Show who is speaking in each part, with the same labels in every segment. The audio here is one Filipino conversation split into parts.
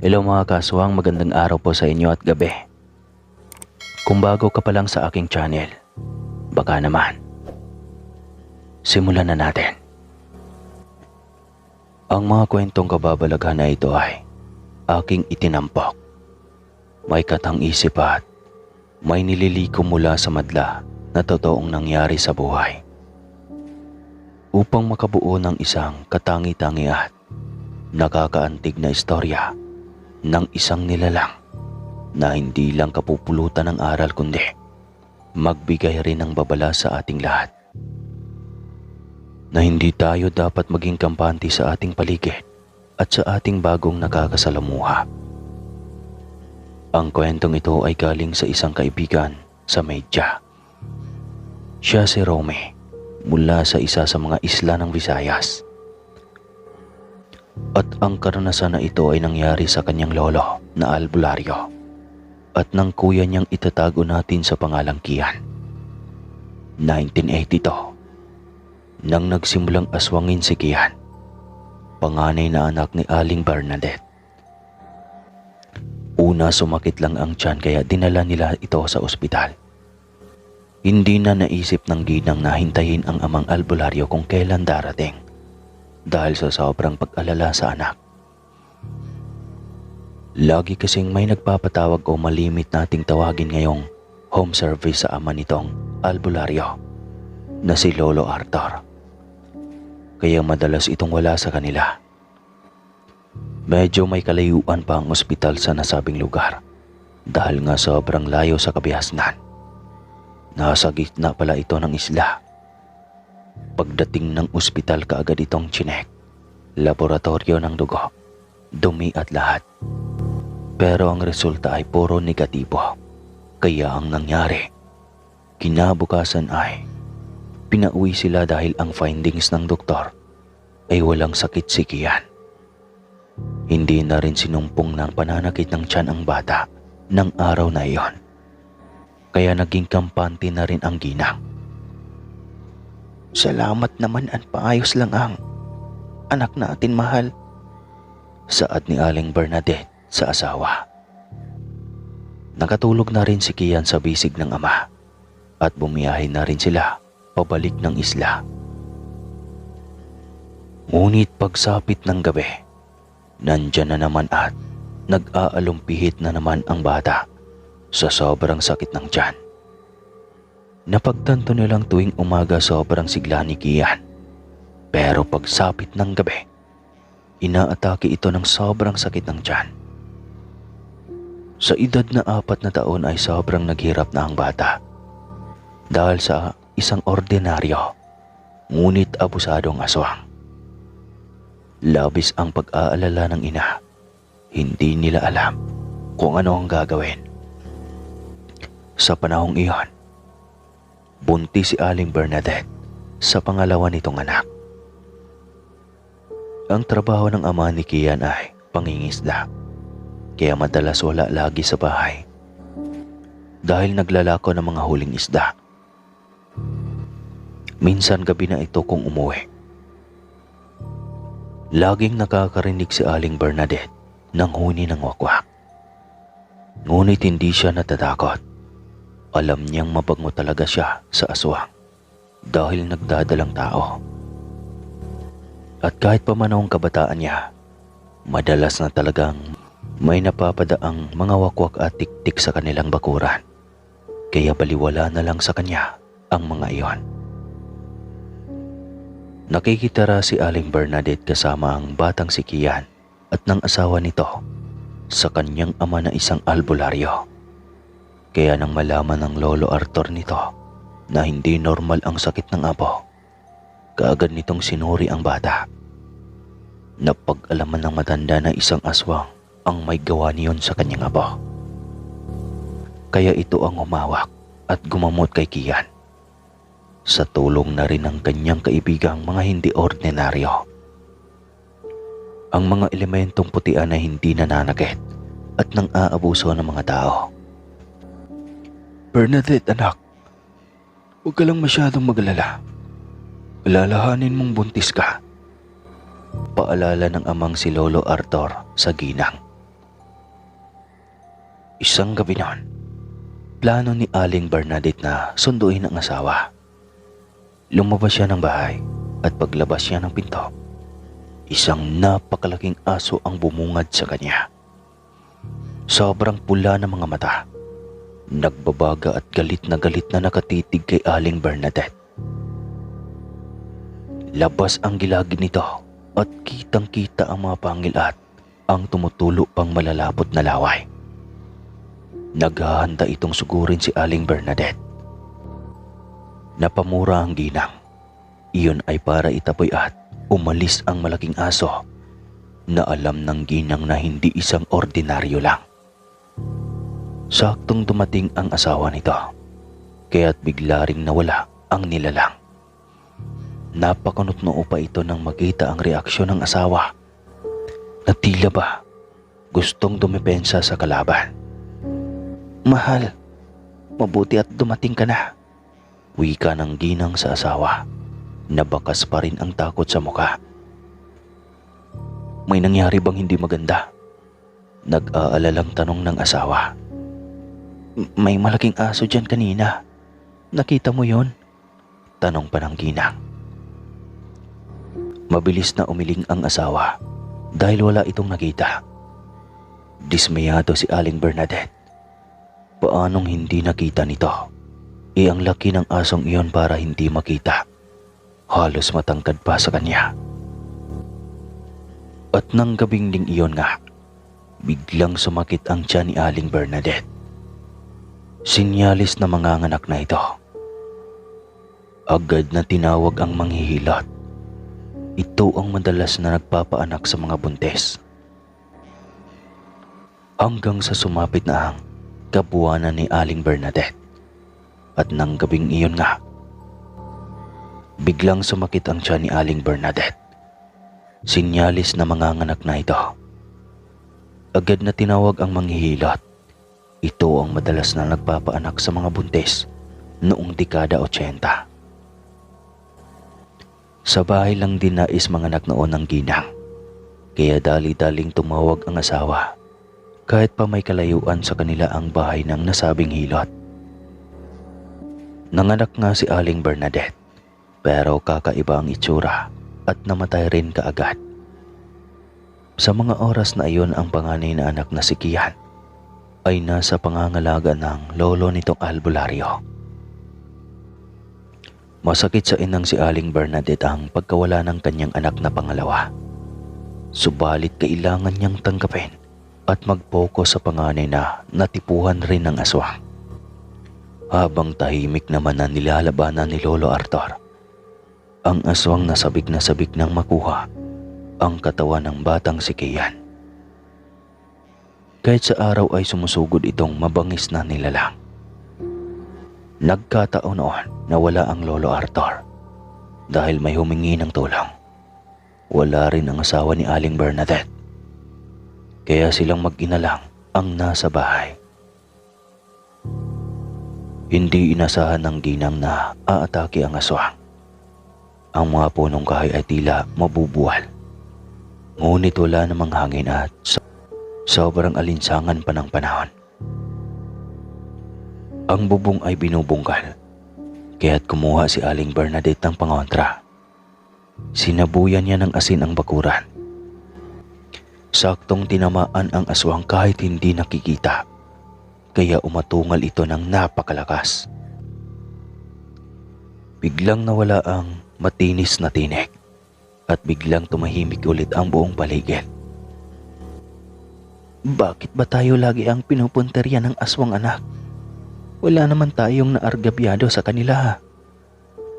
Speaker 1: Hello mga kaswang, magandang araw po sa inyo at gabi. Kung bago ka pa lang sa aking channel, baka naman, simulan na natin. Ang mga kwentong kababalaghan na ito ay aking itinampok. May katang-isip at may nililiko mula sa madla na totoong nangyari sa buhay. Upang makabuo ng isang katangi-tangi at nakakaantig na istorya ng isang nilalang na hindi lang kapupulutan ng aral kundi magbigay rin ng babala sa ating lahat. Na hindi tayo dapat maging kampante sa ating paligid at sa ating bagong nakakasalamuha. Ang kwentong ito ay galing sa isang kaibigan sa media. Siya si Romy mula sa isa sa mga isla ng Visayas. At ang karanasan na ito ay nangyari sa kanyang lolo na albularyo at ng kuya niyang itatago natin sa pangalang Kian. 1982, nang nagsimulang aswangin si Kian, panganay na anak ni Aling Bernadette. Una sumakit lang ang tiyan kaya dinala nila ito sa ospital. Hindi na naisip ng ginang na hintayin ang amang albularyo kung kailan darating. Dahil sa sobrang pag-alala sa anak. Lagi kasing may nagpapatawag o malimit nating tawagin ngayong home service sa ama nitong albularyo na si Lolo Arthur. Kaya madalas itong wala sa kanila. Medyo may kalayuan pa ang ospital sa nasabing lugar dahil nga sobrang layo sa Kabiasnan. Nasa gitna pala ito ng isla. Pagdating ng ospital kaagad itong chinek, laboratorio ng dugo, dumi at lahat. Pero ang resulta ay puro negatibo. Kaya ang nangyari, kinabukasan ay pinauwi sila dahil ang findings ng doktor ay walang sakit si Kian. Hindi na rin sinumpong ng pananakit ng tiyan ang bata ng araw na iyon. Kaya naging kampante na rin ang ginang. Salamat naman at paayos lang ang anak natin, mahal. Saad ni Aling Bernadette sa asawa. Nakatulog na rin si Kian sa bisig ng ama at bumiyahe na rin sila pabalik ng isla. Ngunit pagsapit ng gabi, nandyan na naman at nag-aalumpihit na naman ang bata sa sobrang sakit ng tiyan. Napagtanto nilang tuwing umaga sobrang sigla ni Kian. Pero pagsapit ng gabi, inaatake ito ng sobrang sakit ng tiyan. Sa edad na 4 na taon ay sobrang naghirap na ang bata. Dahil sa isang ordinaryo, ngunit abusadong aswang. Labis ang pag-aalala ng ina. Hindi nila alam kung ano ang gagawin. Sa panahong iyon, buntis si Aling Bernadette sa pangalawa nitong anak. Ang trabaho ng ama ni Kian ay pangingisda, kaya madalas wala lagi sa bahay dahil naglalako ng mga huling isda. Minsan gabi na ito kung umuwi. Laging nakakarinig si Aling Bernadette ng huni ng wakwak. Ngunit hindi siya natatakot. Alam niyang mabango talaga siya sa aswang dahil nagdadalang tao. At kahit pa man ang kabataan niya, madalas na talagang may napapadaang mga wakwak at tiktik sa kanilang bakuran. Kaya baliwala na lang sa kanya ang mga iyon. Nakikitara si Aling Bernadette kasama ang batang si Kian at ng asawa nito sa kanyang ama na isang albularyo. Kaya nang malaman ng Lolo Arthur nito na hindi normal ang sakit ng apo, kaagad nitong sinuri ang bata. Napag-alaman ng matanda na isang aswang ang may gawa niyon sa kanyang apo. Kaya ito ang humawak at gumamot kay Kian. Sa tulong na rin ng kanyang kaibigang mga hindi ordinaryo. Ang mga elementong putian na hindi nananakit at nang aabuso ng mga tao. Bernadette, anak, huwag ka lang masyadong magalala. Alalahanin mong buntis ka. Paalala ng amang si Lolo Arthur sa ginang. Isang gabi noon, plano ni Aling Bernadette na sunduin ang asawa. Lumabas siya ng bahay at paglabas niya ng pinto, isang napakalaking aso ang bumungad sa kanya. Sobrang pula ng mga mata, nagbabaga at galit na nakatitig kay Aling Bernadette. Labas ang gilagid nito at kitang-kita ang mga pangil at ang tumutulo pang malalapot na laway. Naghahanda itong sugurin si Aling Bernadette. Napamura ang ginang. Iyon ay para itaboy at umalis ang malaking aso na alam ng ginang na hindi isang ordinaryo lang. Saktong dumating ang asawa nito, kaya't bigla ring nawala ang nilalang. Napakunot-noo pa ito nang makita ang reaksyon ng asawa na tila ba gustong dumepensa sa kalaban. "Mahal, mabuti at dumating ka na," wika ng ginang sa asawa na bakas pa rin ang takot sa muka. "May nangyari bang hindi maganda?" Nag-aalalang tanong ng asawa. "May malaking aso dyan kanina. Nakita mo yon?" Tanong pa ng ginang. Mabilis na umiling ang asawa dahil wala itong nakita. Dismayado si Aling Bernadette. Paanong hindi nakita nito? Ang laki ng asong iyon para hindi makita. Halos matangkad pa sa kanya. At nang gabing ding iyon nga, biglang sumakit ang tiyan ni Aling Bernadette. Sinyalis na manganganak na ito. Agad na tinawag ang manghihilot. Ito ang madalas na nagpapaanak sa mga buntis. Hanggang sa sumapit na ang kabuwanan ni Aling Bernadette. At nang gabing iyon nga, biglang sumakit ang tiyan ni Aling Bernadette. Sinyalis na manganganak na ito. Agad na tinawag ang manghihilot. Ito ang madalas na nagpapaanak sa mga buntis noong dekada 80. Sa bahay lang din nais manganak noon ng ginang, kaya dali-daling tumawag ang asawa kahit pa may kalayuan sa kanila ang bahay ng nasabing hilot. Nanganak nga si Aling Bernadette, pero kakaiba ang itsura at namatay rin kaagad. Sa mga oras na iyon, ang panganay na anak na si Kian ay nasa pangangalaga ng lolo nitong albularyo. Masakit sa inang si Aling Bernadette ang pagkawala ng kanyang anak na pangalawa. Subalit kailangan niyang tanggapin at mag-focus sa panganay na natipuhan rin ng aswang. Habang tahimik naman na nilalabanan ni Lolo Arthur, ang aswang nasabik na sabik nang makuha ang katawan ng batang si Kian. Kahit sa araw ay sumusugod itong mabangis na nilalang. Nagkataon noon na wala ang Lolo Arthur dahil may humingi ng tulong. Wala rin ang asawa ni Aling Bernadette. Kaya silang mag-ina lang ang nasa bahay. Hindi inasahan ng ginang na aatake ang aswang. Ang mga punong kahoy ay tila mabubuwal. Ngunit wala namang hangin at sobrang alinsangan pa ng panahon. Ang bubong ay binubungkal, kaya't kumuha si Aling Bernadette ng pangontra. Sinabuyan niya ng asin ang bakuran. Saktong tinamaan ang aswang kahit hindi nakikita, kaya umatungal ito ng napakalakas. Biglang nawala ang matinis na tinik at biglang tumahimik ulit ang buong paligid. "Bakit ba tayo lagi ang pinupunterya ng aswang, anak? Wala naman tayong naargabyado sa kanila,"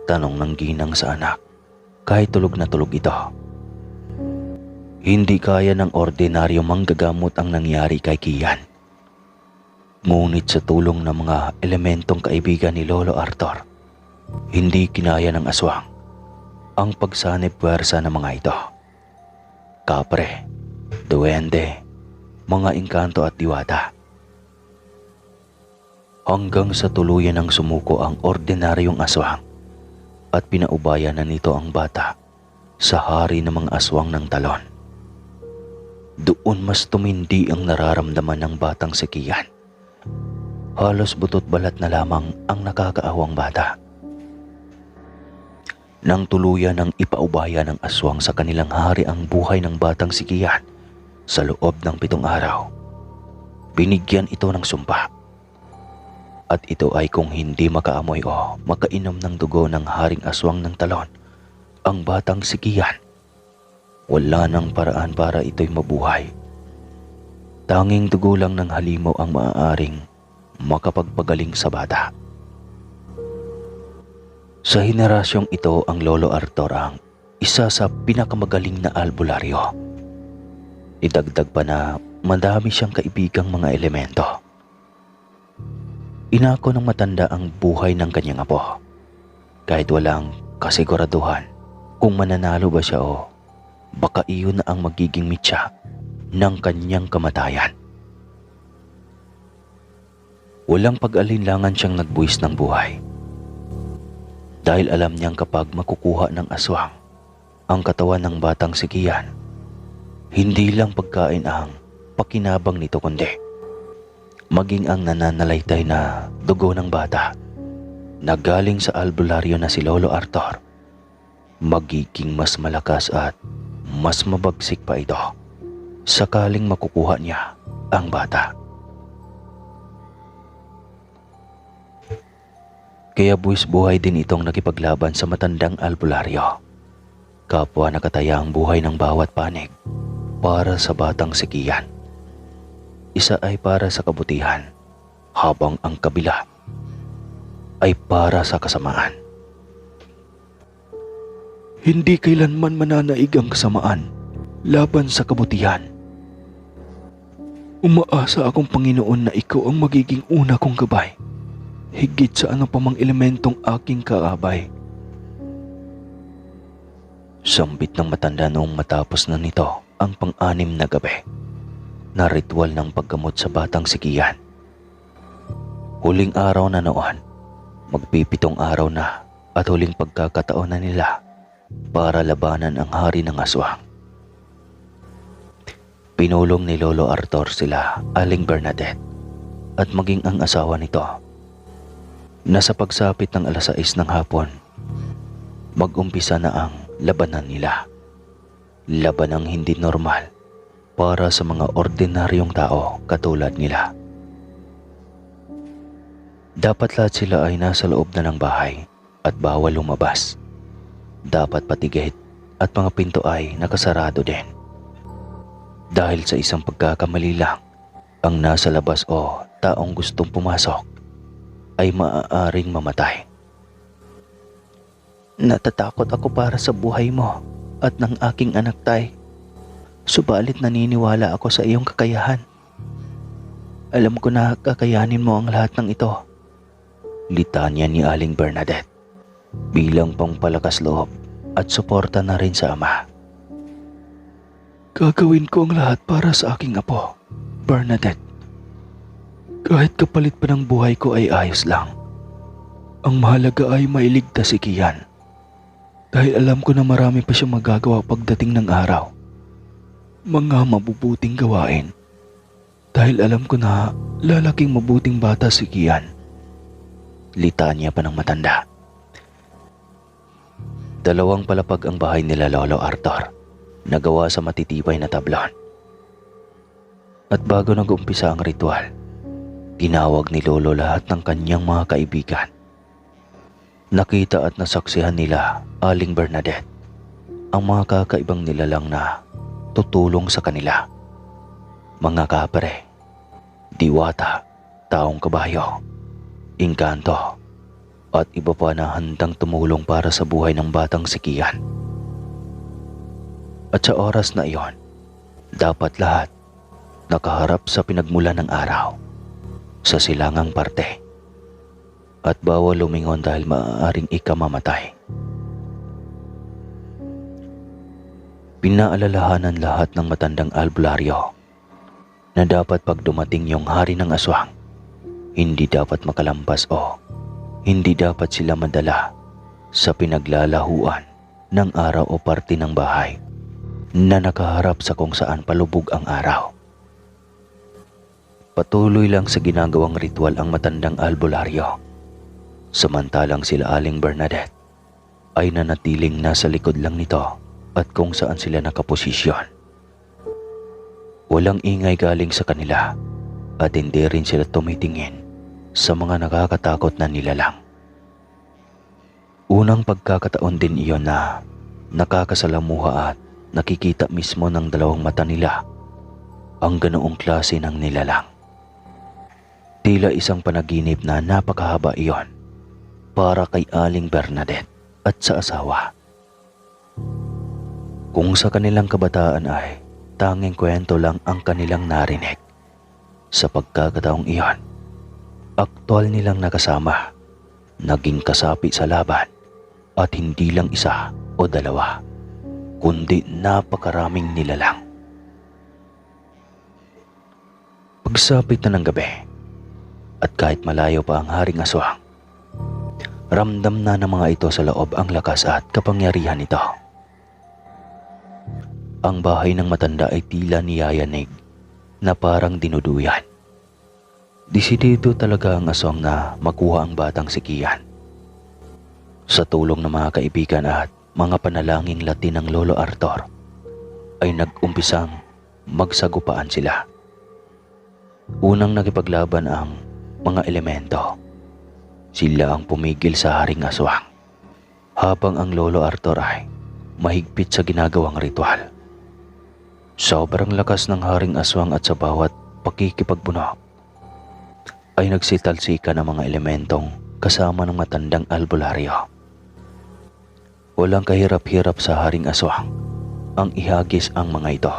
Speaker 1: tanong ng ginang sa anak kahit tulog na tulog ito. Hindi kaya ng ordinaryo manggagamot ang nangyari kay Kian. Ngunit sa tulong ng mga elementong kaibigan ni Lolo Arthur, hindi kinaya ng aswang ang pagsanib puwersa ng mga ito. Kapre, duwende, mga engkanto at diwata. Hanggang sa tuluyan ng sumuko ang ordinaryong aswang at pinaubayan na nito ang bata sa hari ng mga aswang ng talon. Doon mas tumindi ang nararamdaman ng batang si Kian Halos butot balat na lamang ang nakakaawang bata. Nang tuluyan ng ipaubaya ng aswang sa kanilang hari ang buhay ng batang si Kian sa loob ng 7 araw, binigyan ito ng sumpa. At ito ay kung hindi makaamoy o makainom ng dugo ng haring aswang ng talon, ang batang si Kian, wala nang paraan para ito'y mabuhay. Tanging dugo lang ng halimaw ang maaaring makapagpagaling sa bata. Sa henerasyong ito, ang Lolo Arthur ang isa sa pinakamagaling na albularyo. Idagdag pa na madami siyang kaibigang mga elemento. Inako ng matanda ang buhay ng kanyang apo, kahit walang kasiguraduhan kung mananalo ba siya o baka iyon na ang magiging mitya ng kanyang kamatayan. Walang pag-alinlangan siyang nagbuwis ng buhay, dahil alam niyang kapag makukuha ng aswang ang katawan ng batang si Kian, hindi lang pagkain ang pakinabang nito kundi maging ang nananalaytay na dugo ng bata na galing sa albularyo na si Lolo Arthur, magiging mas malakas at mas mabagsik pa ito sakaling makukuha niya ang bata. Kaya buwis buhay din itong nakipaglaban sa matandang albularyo. Kapwa nakataya ang buhay ng bawat panig para sa batang si Kian. Isa ay para sa kabutihan, habang ang kabila ay para sa kasamaan. Hindi kailanman mananaig ang kasamaan laban sa kabutihan. Umaasa akong Panginoon na ikaw ang magiging una kong gabay, higit sa ano pa mang elementong aking kaabay. Sambit ng matanda noong matapos na nito ang pang-anim na gabi na ritual ng paggamot sa batang si Kian. Huling araw na noon, magpipitong araw na at huling pagkakataon na nila para labanan ang hari ng aswang. Pinulong ni Lolo Arthur sila, Aling Bernadette, at maging ang asawa nito. Nasa pagsapit ng 6:00 ng hapon, mag-umpisa na ang labanan nila. Labanang hindi normal para sa mga ordinaryong tao katulad nila. Dapat lahat sila ay nasa loob na ng bahay at bawal lumabas. Dapat pati gate at mga pinto ay nakasarado din. Dahil sa isang pagkakamali lang, ang nasa labas o taong gustong pumasok ay maaaring mamatay. Natatakot ako para sa buhay mo at ng aking anak, Tay. Subalit naniniwala ako sa iyong kakayahan. Alam ko na kakayanin mo ang lahat ng ito. Litanya ni Aling Bernadette bilang pangpalakas loob at suporta na rin sa ama. Gagawin ko ang lahat para sa aking apo, Bernadette. Kahit kapalit pa ng buhay ko ay ayos lang. Ang mahalaga ay mailigtas si Kian. Dahil alam ko na marami pa siyang magagawa pagdating ng araw. Mga mabubuting gawain. Dahil alam ko na lalaking mabuting bata si Kian. Litanya pa ng matanda. 2 palapag ang bahay nila Lolo Arthur, nagawa sa matitibay na tablon. At bago nag-umpisa ang ritual, tinawag ni Lolo lahat ng kanyang mga kaibigan. Nakita at nasaksihan nila, Aling Bernadette, ang mga kakaibang nilalang na tutulong sa kanila. Mga kapre, diwata, taong kabayo, engkanto, at iba pa na handang tumulong para sa buhay ng batang si Kian. At sa oras na iyon, dapat lahat nakaharap sa pinagmulan ng araw sa silangang parte at bawal lumingon dahil maaaring ikamamatay. Pinaalalahanan lahat ng matandang albularyo na dapat pag dumating yung hari ng aswang, hindi dapat makalampas o hindi dapat sila madala sa pinaglalahuan ng araw o parte ng bahay na nakaharap sa kung saan palubog ang araw. Patuloy lang sa ginagawang ritual ang matandang albularyo. Samantalang sila Aling Bernadette ay nanatiling nasa likod lang nito at kung saan sila nakaposisyon. Walang ingay galing sa kanila at hindi rin sila tumitingin sa mga nakakatakot na nilalang. Unang pagkakataon din iyon na nakakasalamuha at nakikita mismo ng dalawang mata nila ang ganoong klase ng nilalang. Tila isang panaginip na napakahaba iyon para kay Aling Bernadette at sa asawa. Kung sa kanilang kabataan ay tanging kwento lang ang kanilang narinig, sa pagkakataong iyon, aktual nilang nakasama, naging kasapi sa laban at hindi lang isa o dalawa, kundi napakaraming nilalang. Pagsapit na ng gabi, at kahit malayo pa ang Haring Aswang, ramdam na ng mga ito sa loob ang lakas at kapangyarihan nito. Ang bahay ng matanda ay tila niyayanig na parang dinuduyan. Desidido talaga ang aswang na makuha ang batang si Kian. Sa tulong ng mga kaibigan at mga panalangin Latin ng Lolo Arthur, ay nag-umpisang magsagupaan sila. Unang nakipaglaban ang mga elemento. Sila ang pumigil sa Haring Aswang, habang ang Lolo Arthur ay mahigpit sa ginagawang ritual. Sobrang lakas ng Haring Aswang at sa bawat pakikipagbuno ay nagsitalsika ng mga elementong kasama ng matandang albularyo. Walang kahirap-hirap sa Haring Aswang ang ihagis ang mga ito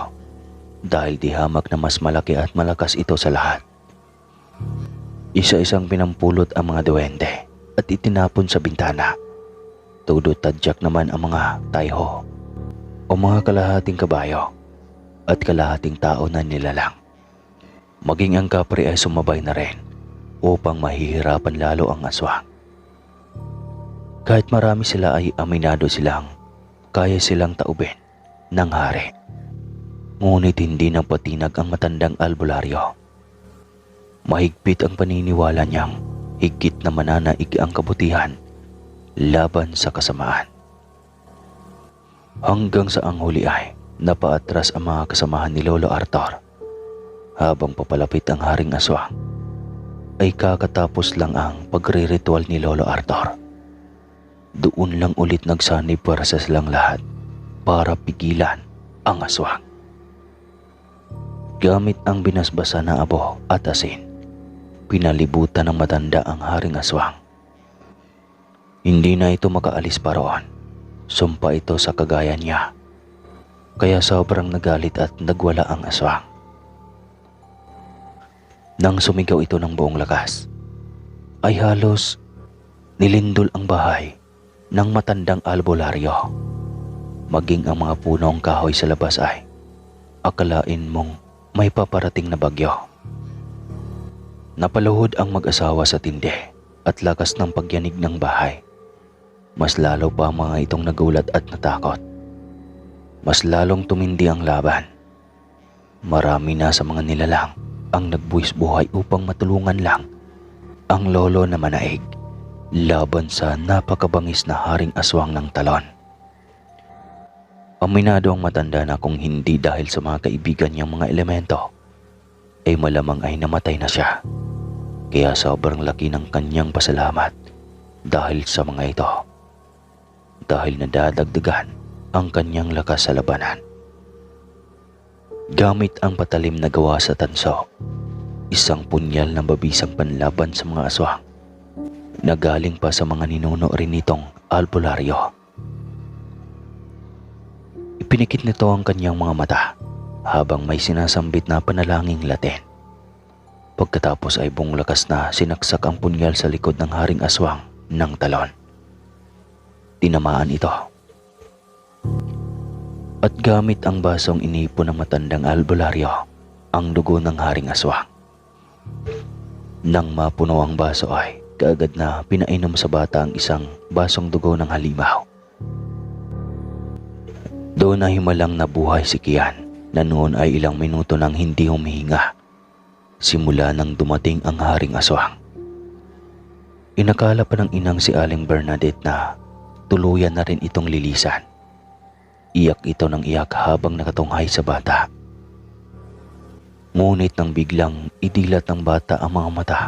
Speaker 1: dahil di hamak na mas malaki at malakas ito sa lahat. Isa-isang pinampulot ang mga duwende at itinapon sa bintana. Tudot tadyak naman ang mga tayho o mga kalahating kabayo at kalahating tao na nilalang. Maging ang kapre ay sumabay na rin upang mahihirapan lalo ang aswang. Kahit marami sila ay aminado silang kaya silang taubin ng hari. Ngunit hindi nang patinag ang matandang albularyo. Mahigpit ang paniniwala niyang higit na mananaig ang kabutihan laban sa kasamaan. Hanggang sa ang huli ay napaatras ang mga kasamahan ni Lolo Arthur. Habang papalapit ang Haring Aswang, ay kakatapos lang ang pagre-ritual ni Lolo Arthur. Doon lang ulit nagsanib para sa silang lahat para pigilan ang aswang. Gamit ang binasbasa na abo at asin, pinalibutan ng matanda ang Haring Aswang. Hindi na ito makaalis pa roon. Sumpa ito sa kagayan niya. Kaya sobrang nagalit at nagwala ang aswang. Nang sumigaw ito ng buong lakas, ay halos nilindol ang bahay ng matandang albularyo. Maging ang mga punong kahoy sa labas ay akalain mong may paparating na bagyo. Napaluhod ang mag-asawa sa tindi at lakas ng pagyanig ng bahay. Mas lalo pa ang mga itong nagulat at natakot. Mas lalong tumindi ang laban. Marami na sa mga nilalang ang nagbuwis buhay upang matulungan lang ang lolo na manaig laban sa napakabangis na Haring Aswang ng talon. Aminado ang matanda na kung hindi dahil sa mga kaibigan niyang mga elemento, ay malamang ay namatay na siya. Kaya sobrang laki ng kanyang pasalamat dahil sa mga ito. Dahil nadadagdagan ang kanyang lakas sa labanan. Gamit ang patalim na gawa sa tanso, isang punyal na babisang panlaban sa mga aswang na galing pa sa mga ninuno rin nitong albularyo. Ipinikit nito ang kanyang mga mata habang may sinasambit na panalangin Latin. Pagkatapos ay buong lakas na sinaksak ang punyal sa likod ng Haring Aswang ng talon. Tinamaan ito. At gamit ang basong inipon ng matandang albularyo ang dugo ng Haring Aswang. Nang mapuno ang baso ay kaagad na pinainom sa bata ang isang basong dugo ng halimaw. Doon na himalang nabuhay si Kian na noon ay ilang minuto nang hindi humihinga simula nang dumating ang Haring Aswang. Inakala pa ng inang si Aling Bernadette na tuluyan na rin itong lilisan. Iyak ito ng iyak habang nakatunghay sa bata. Ngunit nang biglang idilat ng bata ang mga mata,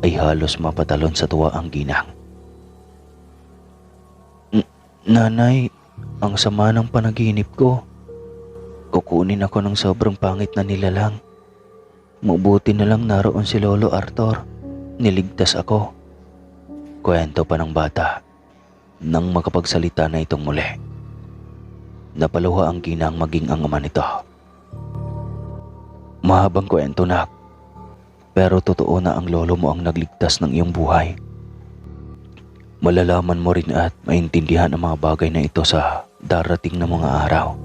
Speaker 1: ay halos mapatalon sa tuwa ang ginang. Nanay, ang sama ng panaginip ko. Kukunin ako ng sobrang pangit na nilalang. Mabuti na lang naroon si Lolo Arthur. Niligtas ako. Kwento pa ng bata nang makapagsalita na itong muli. Napaluha ang ginang maging ang ama nito. Mahabang kwento, nak. Pero totoo na ang lolo mo ang nagligtas ng iyong buhay. Malalaman mo rin at maintindihan ang mga bagay na ito sa darating na mga araw.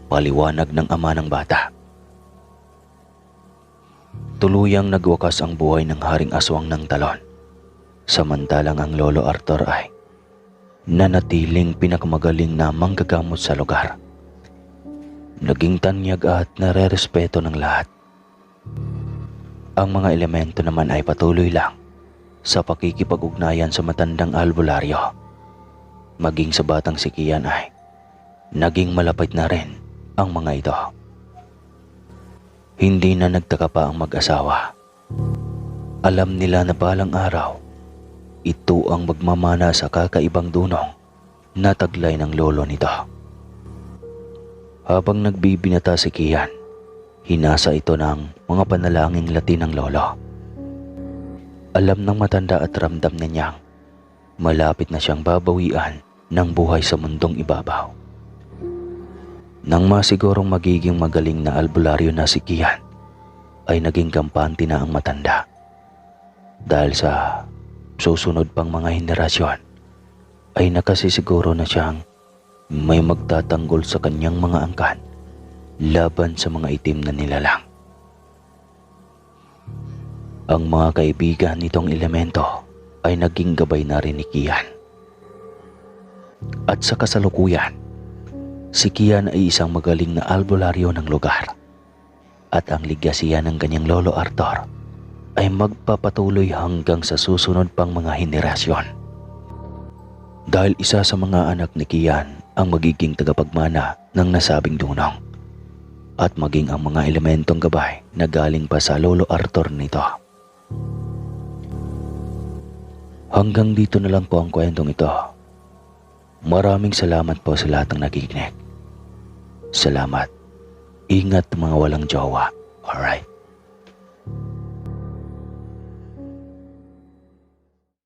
Speaker 1: Paliwanag ng ama ng bata. Tuluyang nagwakas ang buhay ng Haring Aswang ng Talon. Samantalang ang Lolo Arthur ay nanatiling pinakamagaling na manggagamot sa lugar. Naging tanyag at narerespeto ng lahat. Ang mga elemento naman ay patuloy lang sa pakikipag-ugnayan sa matandang albularyo. Maging sa batang si Kian ay naging malapit na rin ang mga ito. Hindi na nagtaka pa ang mag-asawa. Alam nila na balang araw, ito ang magmamana sa kakaibang dunong na taglay ng lolo nito. Habang nagbibinata si Kian, hinasa ito ng mga panalangin Latin ng lolo. Alam ng matanda at ramdam na niyang malapit na siyang babawian ng buhay sa mundong ibabaw. Nang masigurong magiging magaling na albularyo na si Kian, ay naging kampante na ang matanda. Dahil sa susunod pang mga henerasyon, ay nakasisiguro na siyang may magtatanggol sa kanyang mga angkan laban sa mga itim na nilalang. Ang mga kaibigan nitong elemento ay naging gabay na rin ni Kian. At sa kasalukuyan, si Kian ay isang magaling na albularyo ng lugar. At ang ligasiya ng kanyang lolo Arthur ay magpapatuloy hanggang sa susunod pang mga henerasyon. Dahil isa sa mga anak ni Kian ang magiging tagapagmana ng nasabing dunong. At maging ang mga elementong gabay na galing pa sa lolo Arthur nito. Hanggang dito na lang po ang kwentong ito. Maraming salamat po sa lahat ng nakikinig. Salamat. Ingat mga walang jowa. Alright.